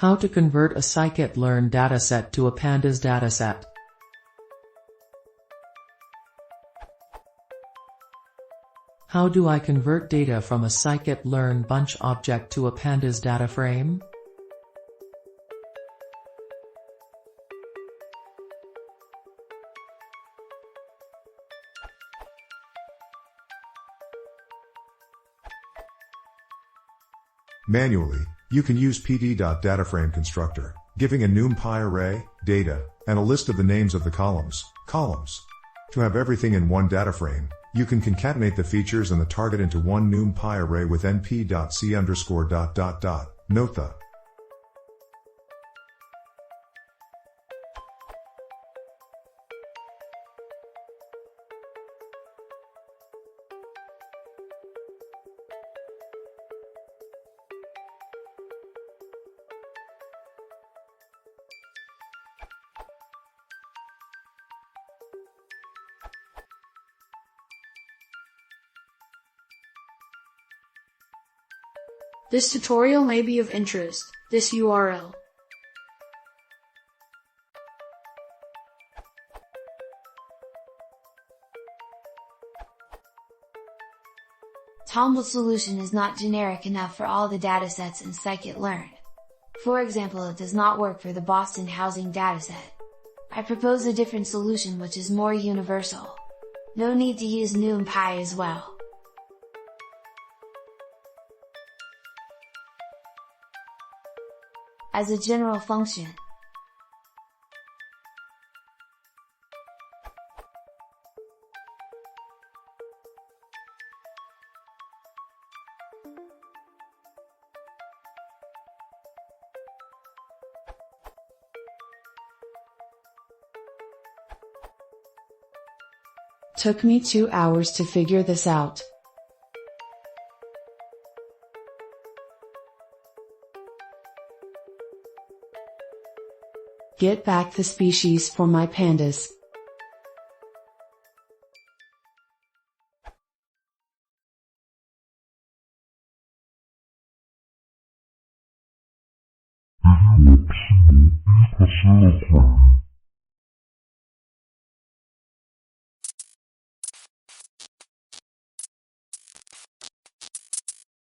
How to convert a scikit-learn dataset to a Pandas dataset. How do I convert data from a scikit-learn bunch object to a Pandas data frame? Manually, you can use pd.dataframe constructor, giving a numpy array, data, and a list of the names of the columns. To have everything in one data frame, you can concatenate the features and the target into one numpy array with np.c_. Note the This tutorial may be of interest. This URL. Tomble's solution is not generic enough for all the datasets in Scikit-learn. For example, it does not work for the Boston housing dataset. I propose a different solution which is more universal. No need to use numpy as well. As a general function, Took me 2 hours to figure this out. Get back the species for my pandas. If you want to see more, you can see the